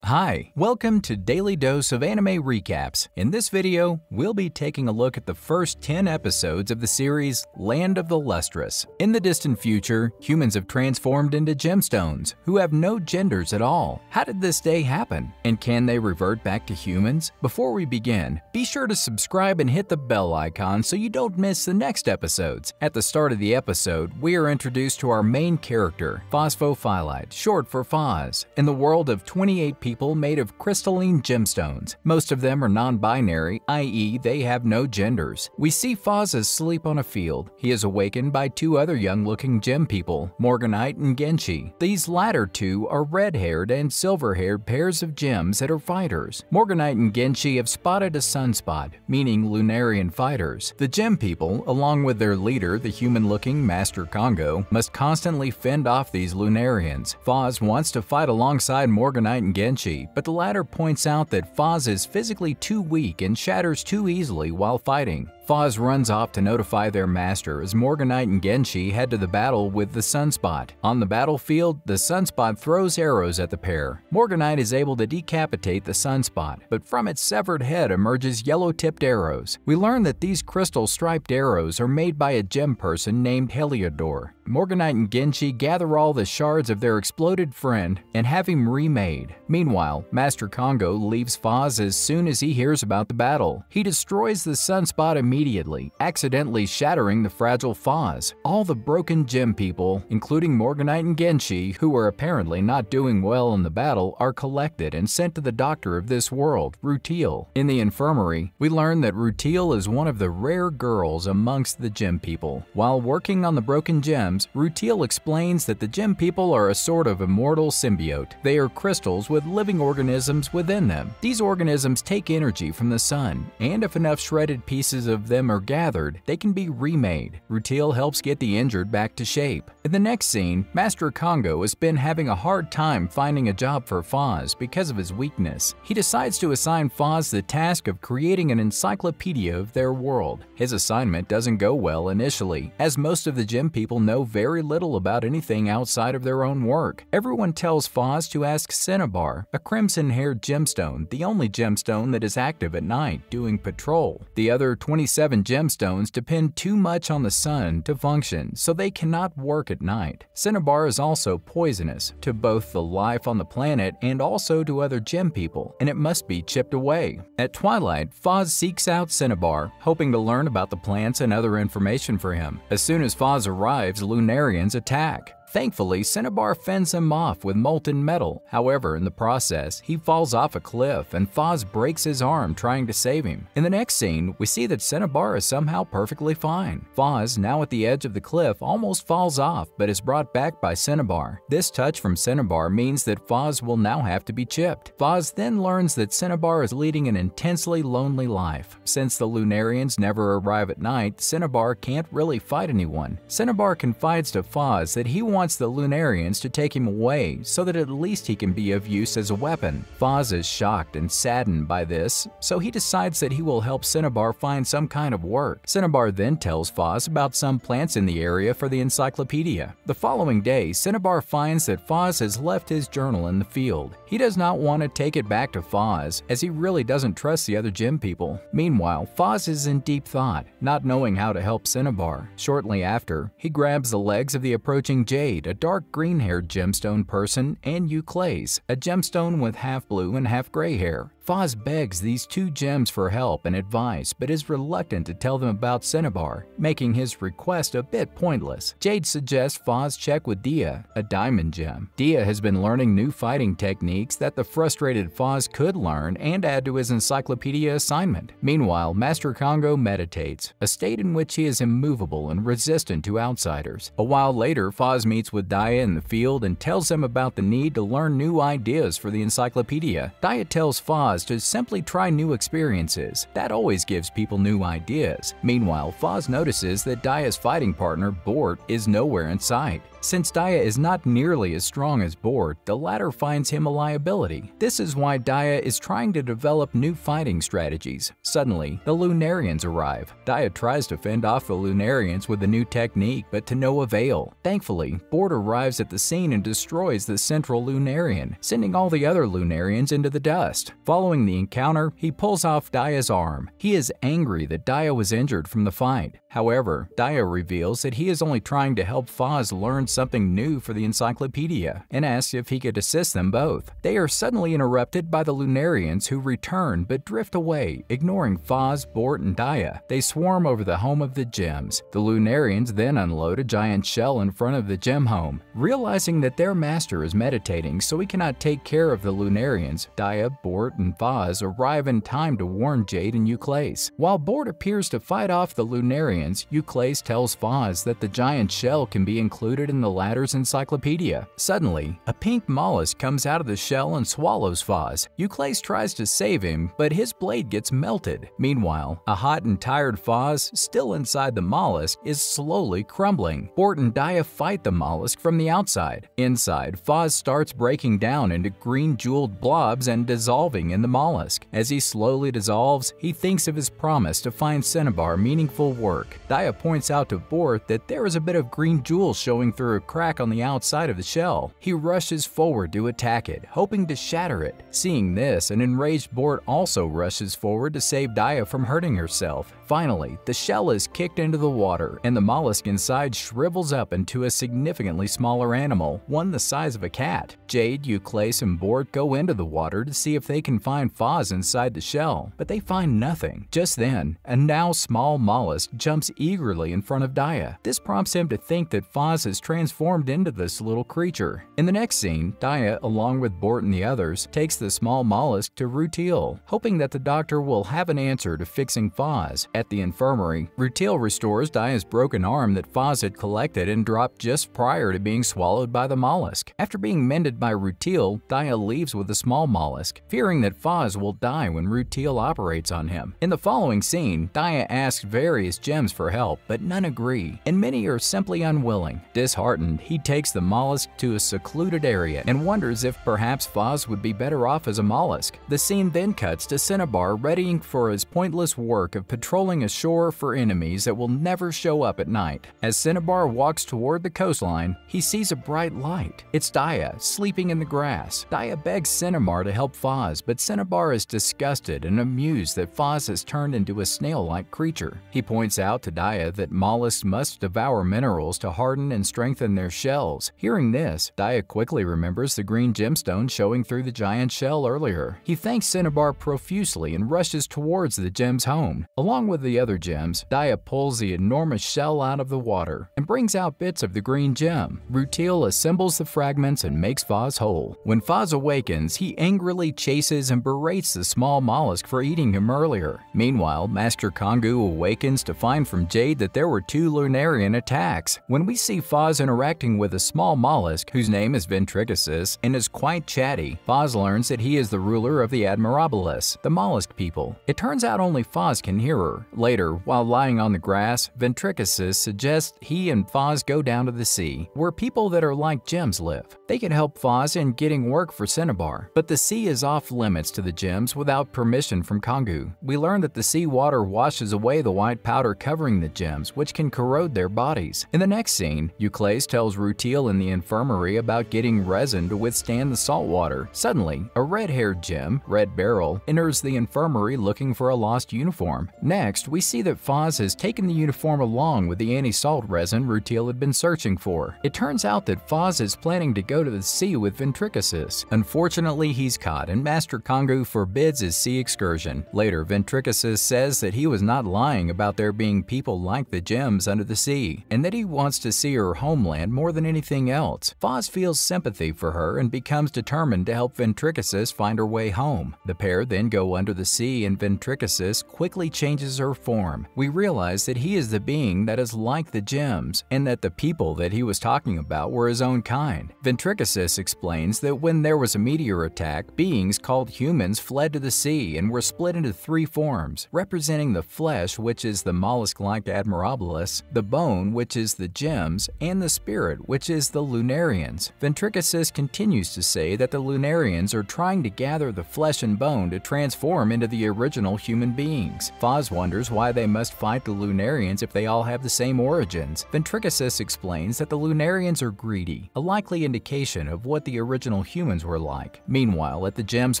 Hi, welcome to Daily Dose of Anime Recaps. In this video, we'll be taking a look at the first 10 episodes of the series Land of the Lustrous. In the distant future, humans have transformed into gemstones, who have no genders at all. How did this day happen? And can they revert back to humans? Before we begin, be sure to subscribe and hit the bell icon so you don't miss the next episodes. At the start of the episode, we are introduced to our main character, Phosphophyllite, short for Phos, in the world of 28 people made of crystalline gemstones. Most of them are non-binary, i.e. they have no genders. We see Phos asleep on a field. He is awakened by two other young-looking gem people, Morganite and Genshi. These latter two are red-haired and silver-haired pairs of gems that are fighters. Morganite and Genshi have spotted a sunspot, meaning Lunarian fighters. The gem people, along with their leader, the human-looking Master Congo, must constantly fend off these Lunarians. Phos wants to fight alongside Morganite and Genshi, but the latter points out that Phos is physically too weak and shatters too easily while fighting. Phos runs off to notify their master as Morganite and Genshi head to the battle with the sunspot. On the battlefield, the sunspot throws arrows at the pair. Morganite is able to decapitate the sunspot, but from its severed head emerges yellow-tipped arrows. We learn that these crystal-striped arrows are made by a gem person named Heliodor. Morganite and Genshi gather all the shards of their exploded friend and have him remade. Meanwhile, Master Congo leaves Phos as soon as he hears about the battle. He destroys the sunspot immediately, accidentally shattering the fragile Phos. All the broken gem people, including Morganite and Genshi, who are apparently not doing well in the battle, are collected and sent to the doctor of this world, Rutiel. In the infirmary, we learn that Rutiel is one of the rare girls amongst the gem people. While working on the broken gems, Rutiel explains that the gem people are a sort of immortal symbiote. They are crystals with living organisms within them. These organisms take energy from the sun, and if enough shredded pieces of them are gathered, they can be remade. Rutiel helps get the injured back to shape. In the next scene, Master Congo has been having a hard time finding a job for Phos because of his weakness. He decides to assign Phos the task of creating an encyclopedia of their world. His assignment doesn't go well initially, as most of the gem people know very little about anything outside of their own work. Everyone tells Phos to ask Cinnabar, a crimson-haired gemstone, the only gemstone that is active at night, doing patrol. The other 27 gemstones depend too much on the sun to function, so they cannot work at night. Cinnabar is also poisonous to both the life on the planet and also to other gem people, and it must be chipped away. At twilight, Phos seeks out Cinnabar, hoping to learn about the plants and other information for him. As soon as Phos arrives, Lunarians attack. Thankfully, Cinnabar fends him off with molten metal. However, in the process, he falls off a cliff and Phos breaks his arm trying to save him. In the next scene, we see that Cinnabar is somehow perfectly fine. Phos, now at the edge of the cliff, almost falls off but is brought back by Cinnabar. This touch from Cinnabar means that Phos will now have to be chipped. Phos then learns that Cinnabar is leading an intensely lonely life. Since the Lunarians never arrive at night, Cinnabar can't really fight anyone. Cinnabar confides to Phos that he wants the Lunarians to take him away so that at least he can be of use as a weapon. Phos is shocked and saddened by this, so he decides that he will help Cinnabar find some kind of work. Cinnabar then tells Phos about some plants in the area for the encyclopedia. The following day, Cinnabar finds that Phos has left his journal in the field. He does not want to take it back to Phos, as he really doesn't trust the other gem people. Meanwhile, Phos is in deep thought, not knowing how to help Cinnabar. Shortly after, he grabs the legs of the approaching Jade, a dark green-haired gemstone person, and Euclase, a gemstone with half blue and half gray hair. Phos begs these two gems for help and advice, but is reluctant to tell them about Cinnabar, making his request a bit pointless. Jade suggests Phos check with Dia, a diamond gem. Dia has been learning new fighting techniques that the frustrated Phos could learn and add to his encyclopedia assignment. Meanwhile, Master Congo meditates, a state in which he is immovable and resistant to outsiders. A while later, Phos meets with Dia in the field and tells them about the need to learn new ideas for the encyclopedia. Dia tells Phos to simply try new experiences. That always gives people new ideas. Meanwhile, Phos notices that Dia's fighting partner, Bort, is nowhere in sight. Since Daya is not nearly as strong as Bort, the latter finds him a liability. This is why Daya is trying to develop new fighting strategies. Suddenly, the Lunarians arrive. Daya tries to fend off the Lunarians with a new technique, but to no avail. Thankfully, Bort arrives at the scene and destroys the central Lunarian, sending all the other Lunarians into the dust. Following the encounter, he pulls off Daya's arm. He is angry that Daya was injured from the fight. However, Daya reveals that he is only trying to help Phos learn something new for the encyclopedia, and asks if he could assist them both. They are suddenly interrupted by the Lunarians, who return but drift away, ignoring Phos, Bort, and Daya. They swarm over the home of the gems. The Lunarians then unload a giant shell in front of the gem home. Realizing that their master is meditating so he cannot take care of the Lunarians, Daya, Bort, and Phos arrive in time to warn Jade and Euclase. While Bort appears to fight off the Lunarians, Euclase tells Phos that the giant shell can be included in the latter's encyclopedia. Suddenly, a pink mollusk comes out of the shell and swallows Phos. Euclase tries to save him, but his blade gets melted. Meanwhile, a hot and tired Phos, still inside the mollusk, is slowly crumbling. Bort and Daya fight the mollusk from the outside. Inside, Phos starts breaking down into green jeweled blobs and dissolving in the mollusk. As he slowly dissolves, he thinks of his promise to find Cinnabar meaningful work. Daya points out to Bort that there is a bit of green jewel showing through a crack on the outside of the shell. He rushes forward to attack it, hoping to shatter it. Seeing this, an enraged Bort also rushes forward to save Daya from hurting herself. Finally, the shell is kicked into the water, and the mollusk inside shrivels up into a significantly smaller animal, one the size of a cat. Jade, Euclase, and Bort go into the water to see if they can find Phos inside the shell, but they find nothing. Just then, a now small mollusk jumps eagerly in front of Daya. This prompts him to think that Phos has transformed into this little creature. In the next scene, Daya, along with Bort and the others, takes the small mollusk to Rutil, hoping that the doctor will have an answer to fixing Phos. At the infirmary, Rutil restores Daya's broken arm that Phos had collected and dropped just prior to being swallowed by the mollusk. After being mended by Rutil, Daya leaves with the small mollusk, fearing that Phos will die when Rutil operates on him. In the following scene, Daya asks various gems for help, but none agree, and many are simply unwilling. Disheartened, he takes the mollusk to a secluded area and wonders if perhaps Phos would be better off as a mollusk. The scene then cuts to Cinnabar readying for his pointless work of patrolling ashore for enemies that will never show up at night. As Cinnabar walks toward the coastline, he sees a bright light. It's Daya, sleeping in the grass. Daya begs Cinnabar to help Phos, but Cinnabar is disgusted and amused that Phos has turned into a snail-like creature. He points out to Daya that mollusks must devour minerals to harden and strengthen their shells. Hearing this, Daya quickly remembers the green gemstone showing through the giant shell earlier. He thanks Cinnabar profusely and rushes towards the gem's home. Along with the other gems, Daya pulls the enormous shell out of the water and brings out bits of the green gem. Rutil assembles the fragments and makes Phos whole. When Phos awakens, he angrily chases and berates the small mollusk for eating him earlier. Meanwhile, Master Kongu awakens to find from Jade that there were 2 Lunarian attacks. When we see Phos interacting with a small mollusk whose name is Ventricusis and is quite chatty, Phos learns that he is the ruler of the Admirabilis, the mollusk people. It turns out only Phos can hear her. Later, while lying on the grass, Ventricusis suggests he and Phos go down to the sea, where people that are like gems live. They can help Phos in getting work for Cinnabar, but the sea is off limits to the gems without permission from Kongu. We learn that the sea water washes away the white powder covering the gems, which can corrode their bodies. In the next scene, Euclase tells Rutil in the infirmary about getting resin to withstand the salt water. Suddenly, a red-haired gem, Red Beryl, enters the infirmary looking for a lost uniform. Next, we see that Phos has taken the uniform along with the anti-salt resin Rutil had been searching for. It turns out that Phos is planning to go to the sea with Ventricusis. Unfortunately, he's caught and Master Kongu forbids his sea excursion. Later, Ventricusis says that he was not lying about there being people like the gems under the sea, and that he wants to see her homeland more than anything else. Phos feels sympathy for her and becomes determined to help Ventricusis find her way home. The pair then go under the sea and Ventricusis quickly changes her form. We realize that he is the being that is like the gems, and that the people that he was talking about were his own kind. Ventricusis explains that when there was a meteor attack, beings called humans fled to the sea and were split into 3 forms, representing the flesh, which is the mollusk-like Admirabilis, the bone, which is the gems, and the spirit, which is the Lunarians. Ventriloquist continues to say that the Lunarians are trying to gather the flesh and bone to transform into the original human beings. Phos wonders why they must fight the Lunarians if they all have the same origins. Ventriloquist explains that the Lunarians are greedy, a likely indication of what the original humans were like. Meanwhile, at the gem's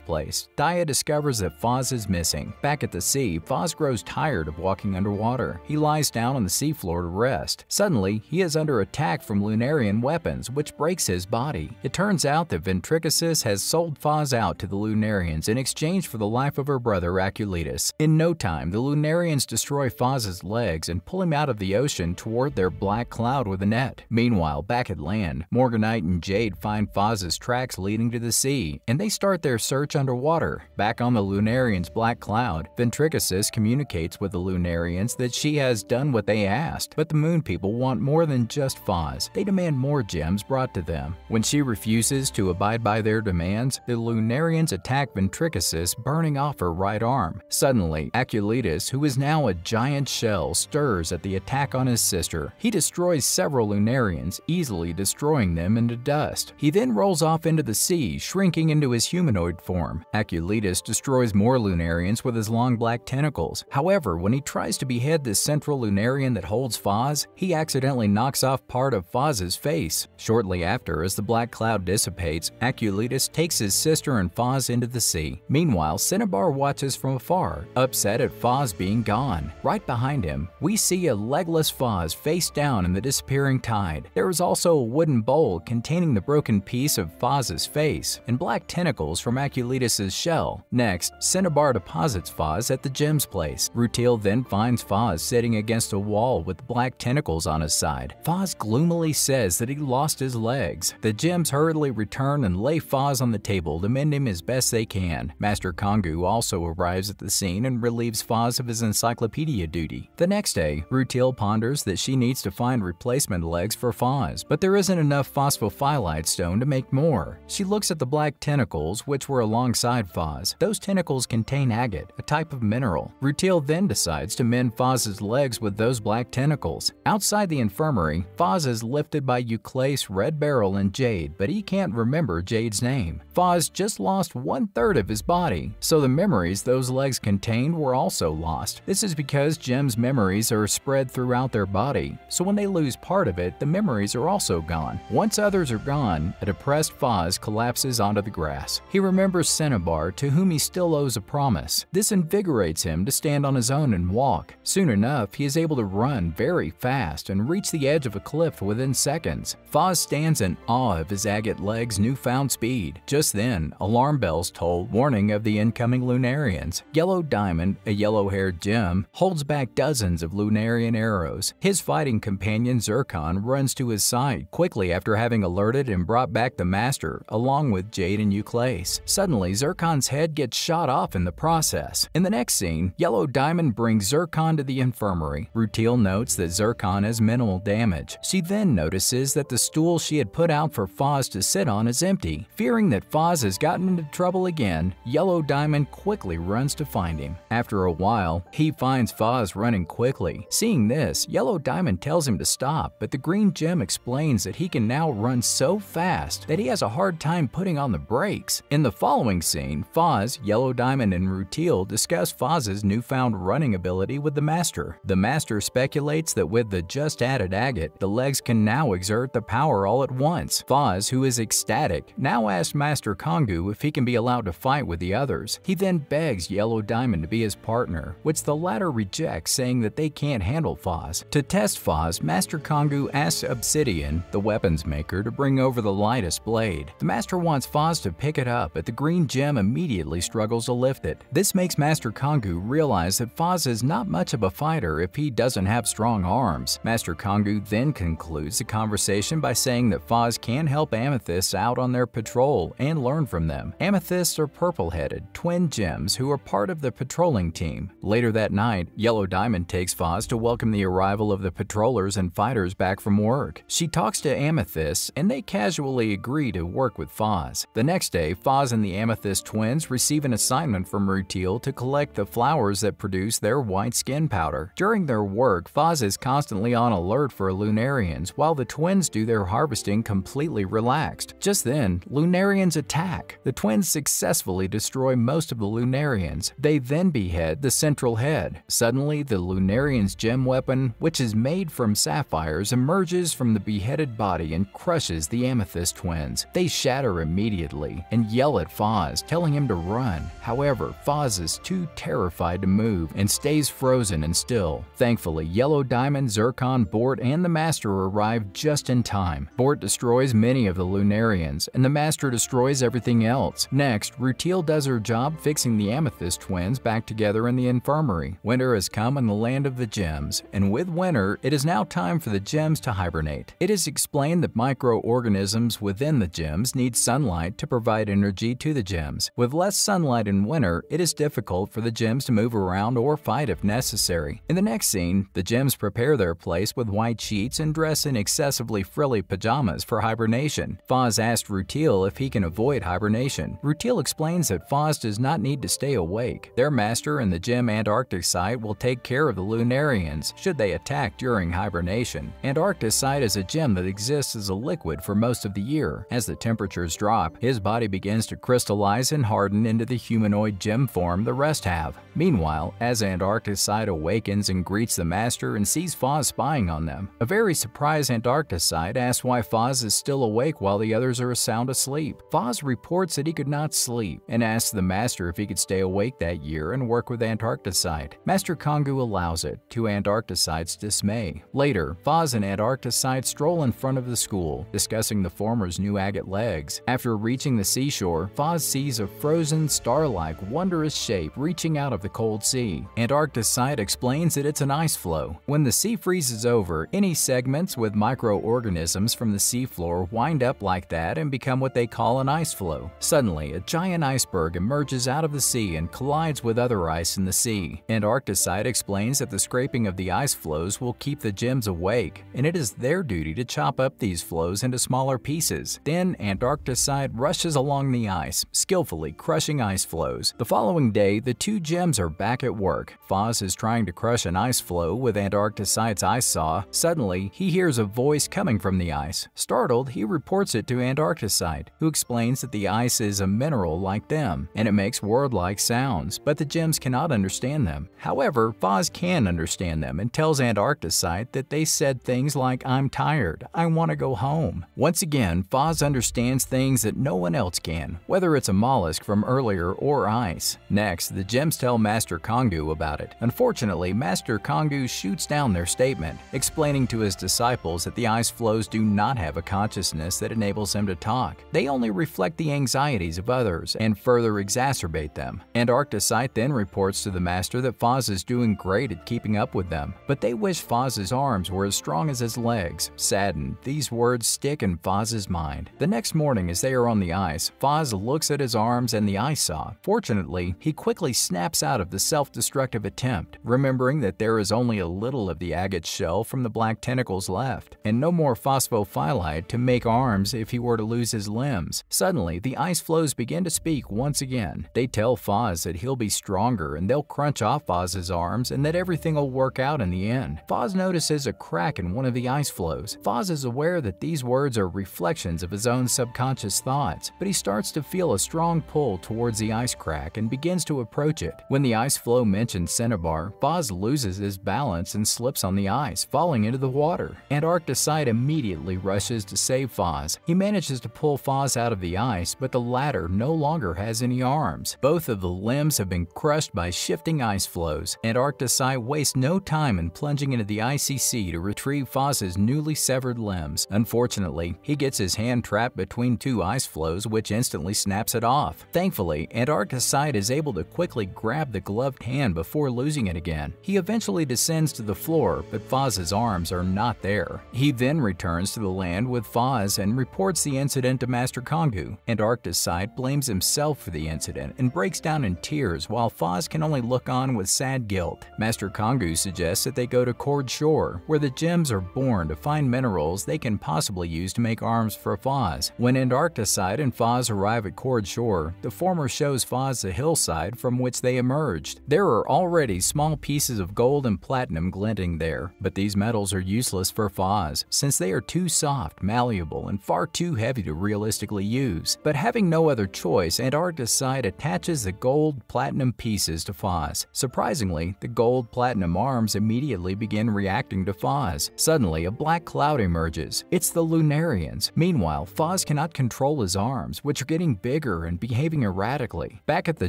place, Dia discovers that Phos is missing. Back at the sea, Phos grows tired of walking underwater. He lies down on the seafloor to rest. Suddenly, he is under attack from Lunarian weapons, which breaks his body. It turns out that Ventriloquist has sold Phos out to the Lunarians in exchange for the life of her brother Aculetus. In no time, the Lunarians destroy Phos's legs and pull him out of the ocean toward their black cloud with a net. Meanwhile, back at land, Morganite and Jade find Phos's tracks leading to the sea, and they start their search underwater. Back on the Lunarians' black cloud, Ventriloquist communicates with the Lunarians that she has done what they asked, but the Moon people want more than just Phos. They demand more gems brought to them. When she refuses to abide by their demands, the Lunarians attack Ventriloquist, burning off her right arm. Suddenly, Aculetus, who is now a giant shell, stirs at the attack on his sister. He destroys several Lunarians, easily destroying them into dust. He then rolls off into the sea, shrinking into his humanoid form. Aculetus destroys more Lunarians with his long black tentacles. However, when he tries to behead this central Lunarian that holds Phos, he accidentally knocks off part of Phos's face. Shortly after, as the black cloud dissipates, Aculetus takes his sister and Phos into the sea. Meanwhile, Cinnabar watches from afar, upset at Phos being gone. Right behind him, we see a legless Phos face down in the disappearing tide. There is also a wooden bowl containing the broken piece of Phos's face and black tentacles from Aculetus' shell. Next, Cinnabar deposits Phos at the gem's place. Rutil then finds Phos sitting against a wall with black tentacles on his side. Phos gloomily says that he lost his legs. The gems hurriedly return and lay Phos on the table to mend him as best they can. Master Kongu also arrives at the scene and relieves Phos of his encyclopedia duty. The next day, Rutil ponders that she needs to find replacement legs for Phos, but there isn't enough Phosphophyllite stone to make more. She looks at the black tentacles which were alongside Phos. Those tentacles contain agate, a type of mineral. Rutil then decides to mend Phos's legs with those black tentacles. Outside the infirmary, Phos is lifted by Euclase, Red Barrel, and Jade, but he can't remember Jade's name. Phos just lost 1/3 of his body, so the memories those legs contained were also lost. This is because gems' memories are spread throughout their body, so when they lose part of it, the memories are also gone. Once others are gone, a depressed Phos collapses onto the grass. He remembers Cinnabar, to whom he still owes a promise. This invigorates him to stand on his own and walk. Soon enough, he is able to run very fast and reach the edge of a cliff within seconds. Phos stands in awe of his agate legs' newfound speed. Just then, alarm bells toll, warning of the incoming Lunarians. Yellow Diamond, a yellow-haired gem, holds back dozens of Lunarian arrows. His fighting companion Zircon runs to his side quickly after having alerted and brought back the Master, along with Jade and Euclase. Suddenly, Zircon's head gets shot off in the process. In the next scene, Yellow Diamond brings Zircon to the infirmary. Rutil notes that Zircon has minimal damage. She then notices that the stool she had put out for Phos to sit on is empty. Fearing that Phos has gotten into trouble again, Yellow Diamond quickly runs to find him. After a while, he finds Phos running quickly. Seeing this, Yellow Diamond tells him to stop, but the green gem explains that he can now run so fast that he has a hard time putting on the brakes. In the following scene, Phos, Yellow Diamond, and Rutil discuss Phos's newfound running ability with the Master. The Master speculates that with the just added agate, the legs can now exert the power all at once. Phos, who is ecstatic, now asks Master Kongu if he can be allowed to fight with the others. He then begs Yellow Diamond to be his partner, which the latter rejects, saying that they can't handle Phos. To test Phos, Master Kongu asks Obsidian, the weapons maker, to bring over the lightest blade. The Master wants Phos to pick it up, but the green gem immediately struggles to lift it. This makes Master Kongu realize that Phos is not much of a fighter if he doesn't have strong arms. Master Kongu then concludes the conversation by saying that Phos can help amethysts out on their patrol and learn from them. Amethysts are purple-headed, twin gems who are part of the patrolling team. Later that night, Yellow Diamond takes Phos to welcome the arrival of the patrollers and fighters back from work. She talks to Amethyst, and they casually agree to work with Phos. The next day, Phos and the Amethyst twins receive an assignment from Rutil to collect the flowers that produce their white skin powder. During their work, Phos is constantly on alert for a Lunarian. Lunarians while the twins do their harvesting completely relaxed. Just then, Lunarians attack. The twins successfully destroy most of the Lunarians. They then behead the central head. Suddenly, the Lunarians' gem weapon, which is made from sapphires, emerges from the beheaded body and crushes the Amethyst twins. They shatter immediately and yell at Phos, telling him to run. However, Phos is too terrified to move and stays frozen and still. Thankfully, Yellow Diamond, Zircon, Bort, and the Master arrive just in time. Bort destroys many of the Lunarians, and the Master destroys everything else. Next, Rutiel does her job fixing the Amethyst twins back together in the infirmary. Winter has come in the land of the gems, and with winter, it is now time for the gems to hibernate. It is explained that microorganisms within the gems need sunlight to provide energy to the gems. With less sunlight in winter, it is difficult for the gems to move around or fight if necessary. In the next scene, the gems prepare their place with white sheets and dress in excessively frilly pajamas for hibernation. Phos asks Rutiel if he can avoid hibernation. Rutiel explains that Phos does not need to stay awake. Their master and the gem Antarcticite will take care of the Lunarians should they attack during hibernation. Antarcticite is a gem that exists as a liquid for most of the year. As the temperatures drop, his body begins to crystallize and harden into the humanoid gem form the rest have. Meanwhile, as Antarcticite awakens and greets the master and sees Phos spying on them, a very surprised Antarcticite asks why Phos is still awake while the others are sound asleep. Phos reports that he could not sleep and asks the master if he could stay awake that year and work with Antarcticite. Master Kongu allows it, to Antarcticite's dismay. Later, Phos and Antarcticite stroll in front of the school, discussing the former's new agate legs. After reaching the seashore, Phos sees a frozen, star-like, wondrous shape reaching out of the cold sea. Antarcticite explains that it's an ice floe. When the sea freezes over, any segments with microorganisms from the seafloor wind up like that and become what they call an ice floe. Suddenly, a giant iceberg emerges out of the sea and collides with other ice in the sea. Antarcticite explains that the scraping of the ice floes will keep the gems awake, and it is their duty to chop up these floes into smaller pieces. Then, Antarcticite rushes along the ice, skillfully crushing ice floes. The following day, the two gems are back at work. Phos is trying to crush an ice floe with Antarcticite's ice saw. Suddenly, he hears a voice coming from the ice. Startled, he reports it to Antarcticite, who explains that the ice is a mineral like them, and it makes word-like sounds, but the gems cannot understand them. However, Phos can understand them and tells Antarcticite that they said things like, "I'm tired, I want to go home." Once again, Phos understands things that no one else can, whether it's a mollusk from earlier or ice. Next, the gems tell Master Kongu about it. Unfortunately, Master Kongu shoots down their statement, explaining to his disciples that the ice floes do not have a consciousness that enables them to talk. They only reflect the anxieties of others and further exacerbate them. Antarcticite then reports to the Master that Phos is doing great at keeping up with them, but they wish Phos's arms were as strong as his legs. Saddened, these words stick in Phos's mind. The next morning, as they are on the ice, Phos looks at his arms and the ice saw. Fortunately, he quickly snaps out of the self-destructive attempt, remembering that there is only a little of the agate shell from the black tentacles left, and no more phosphophyllite to make arms if he were to lose his limbs. Suddenly, the ice floes begin to speak once again. They tell Phos that he'll be stronger and they'll crunch off Phos's arms and that everything will work out in the end. Phos notices a crack in one of the ice floes. Phos is aware that these words are reflections of his own subconscious thoughts, but he starts to feel a strong pull towards the ice crack and begins to approach it. When the ice floe mentions Cinnabar, Phos loses his balance and slips on the ice, falling into the water. Antarcticite immediately rushes to save Phos. He manages to pull Phos out of the ice, but the latter no longer has any arms. Both of the limbs have been crushed by shifting ice floes. Antarcticite wastes no time in plunging into the icy sea to retrieve Phos's newly severed limbs. Unfortunately, he gets his hand trapped between two ice floes, which instantly snaps it off. Thankfully, Antarcticite is able to quickly grab the gloved hand before losing it again. He eventually descends to the floor, but Phos's arms are not there. He then returns to the land with Phos and reports the incident to Master Kongu. Antarcticite blames himself for the incident and breaks down in tears while Phos can only look on with sad guilt. Master Kongu suggests that they go to Cord Shore, where the gems are born to find minerals they can possibly use to make arms for Phos. When Antarcticite and Phos arrive at Cord Shore, the former shows Phos the hillside from which they emerged. There are already small pieces of gold and platinum glinting there, but these metals are useless for for Phos, since they are too soft, malleable, and far too heavy to realistically use. But having no other choice, Antarcticite attaches the gold-platinum pieces to Phos. Surprisingly, the gold-platinum arms immediately begin reacting to Phos. Suddenly, a black cloud emerges. It's the Lunarians. Meanwhile, Phos cannot control his arms, which are getting bigger and behaving erratically. Back at the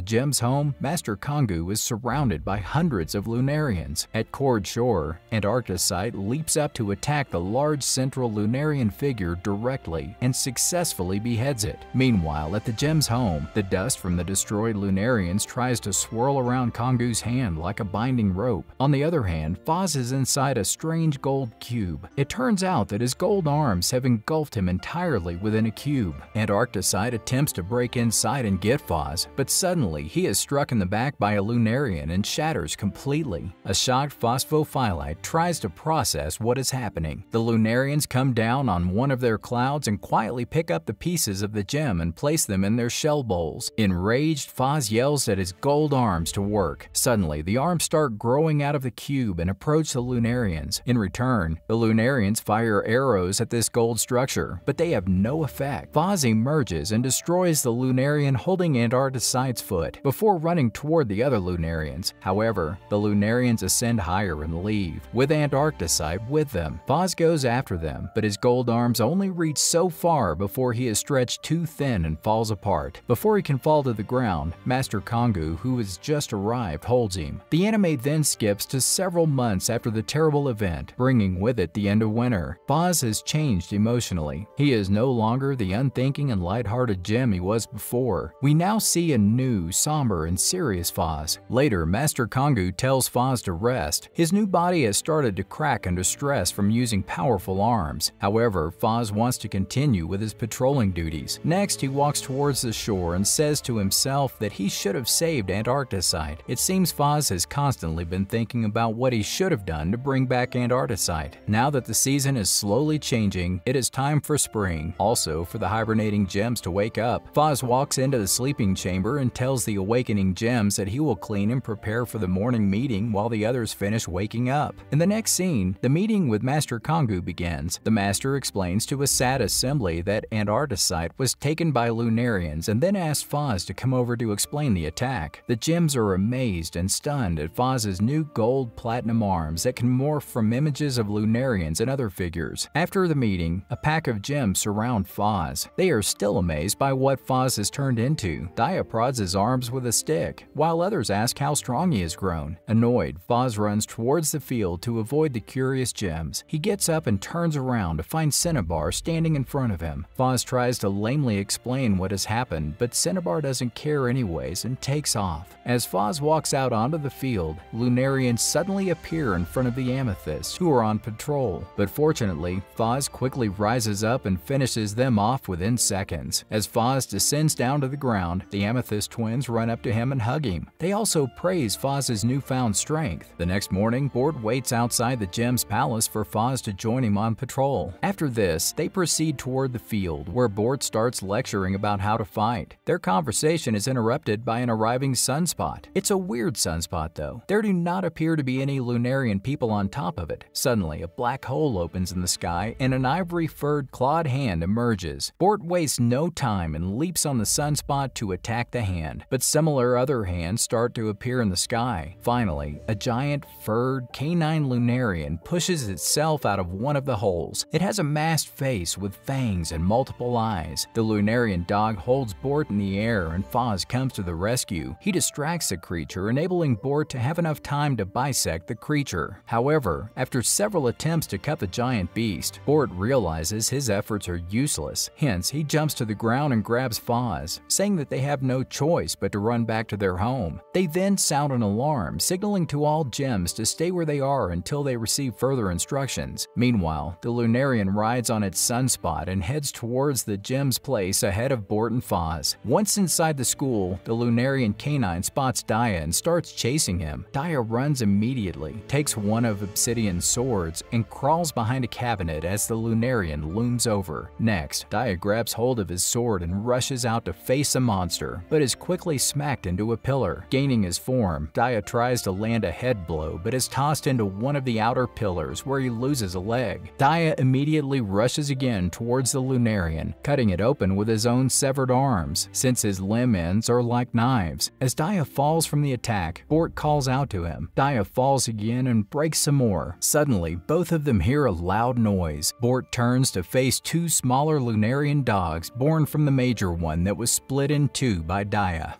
gem's home, Master Kongu is surrounded by hundreds of Lunarians. At Cord Shore, Antarcticite leaps up to attack the large central Lunarian figure directly and successfully beheads it. Meanwhile, at the gem's home, the dust from the destroyed Lunarians tries to swirl around Kongu's hand like a binding rope. On the other hand, Phos is inside a strange gold cube. It turns out that his gold arms have engulfed him entirely within a cube. Antarcticite attempts to break inside and get Phos, but suddenly he is struck in the back by a Lunarian and shatters completely. A shocked Phosphophyllite tries to process what is happening. The Lunarians come down on one of their clouds and quietly pick up the pieces of the gem and place them in their shell bowls. Enraged, Phos yells at his gold arms to work. Suddenly, the arms start growing out of the cube and approach the Lunarians. In return, the Lunarians fire arrows at this gold structure, but they have no effect. Phos emerges and destroys the Lunarian holding Antarcticite's foot before running toward the other Lunarians. However, the Lunarians ascend higher and leave, with Antarcticite with them. Phos goes after them, but his gold arms only reach so far before he is stretched too thin and falls apart. Before he can fall to the ground, Master Kongu, who has just arrived, holds him. The anime then skips to several months after the terrible event, bringing with it the end of winter. Phos has changed emotionally. He is no longer the unthinking and lighthearted gem he was before. We now see a new, somber, and serious Phos. Later, Master Kongu tells Phos to rest. His new body has started to crack under stress from using powerful arms. However, Phos wants to continue with his patrolling duties. Next, he walks towards the shore and says to himself that he should have saved Antarcticite. It seems Phos has constantly been thinking about what he should have done to bring back Antarcticite. Now that the season is slowly changing, it is time for spring, also for the hibernating gems to wake up. Phos walks into the sleeping chamber and tells the awakening gems that he will clean and prepare for the morning meeting while the others finish waking up. In the next scene, the meeting with Master Kongu begins. The Master explains to a sad assembly that Antarcticite was taken by Lunarians and then asked Phos to come over to explain the attack. The gems are amazed and stunned at Phos's new gold-platinum arms that can morph from images of Lunarians and other figures. After the meeting, a pack of gems surround Phos. They are still amazed by what Phos has turned into. Dia prods his arms with a stick, while others ask how strong he has grown. Annoyed, Phos runs towards the field to avoid the curious gems. He gets up and turns around to find Cinnabar standing in front of him. Phos tries to lamely explain what has happened, but Cinnabar doesn't care anyways and takes off. As Phos walks out onto the field, Lunarians suddenly appear in front of the Amethysts, who are on patrol. But fortunately, Phos quickly rises up and finishes them off within seconds. As Phos descends down to the ground, the Amethyst twins run up to him and hug him. They also praise Phos's newfound strength. The next morning, Bort waits outside the gem's palace for Phos to join him on patrol. After this, they proceed toward the field, where Bort starts lecturing about how to fight. Their conversation is interrupted by an arriving sunspot. It's a weird sunspot though. There do not appear to be any Lunarian people on top of it. Suddenly, a black hole opens in the sky and an ivory-furred clawed hand emerges. Bort wastes no time and leaps on the sunspot to attack the hand, but similar other hands start to appear in the sky. Finally, a giant furred canine Lunarian pushes itself out of one of the holes. It has a masked face with fangs and multiple eyes. The Lunarian dog holds Bort in the air and Phos comes to the rescue. He distracts the creature, enabling Bort to have enough time to bisect the creature. However, after several attempts to cut the giant beast, Bort realizes his efforts are useless. Hence, he jumps to the ground and grabs Phos, saying that they have no choice but to run back to their home. They then sound an alarm, signaling to all gems to stay where they are until they receive further instructions. Meanwhile, the Lunarian rides on its sunspot and heads towards the gem's place ahead of Bort and Phos. Once inside the school, the Lunarian canine spots Dia and starts chasing him. Dia runs immediately, takes one of Obsidian's swords, and crawls behind a cabinet as the Lunarian looms over. Next, Dia grabs hold of his sword and rushes out to face a monster, but is quickly smacked into a pillar. Gaining his form, Dia tries to land a head blow, but is tossed into one of the outer pillars where he loses loses a leg. Dia immediately rushes again towards the Lunarian, cutting it open with his own severed arms, since his limb ends are like knives. As Dia falls from the attack, Bort calls out to him. Dia falls again and breaks some more. Suddenly, both of them hear a loud noise. Bort turns to face two smaller Lunarian dogs born from the major one that was split in two by Dia.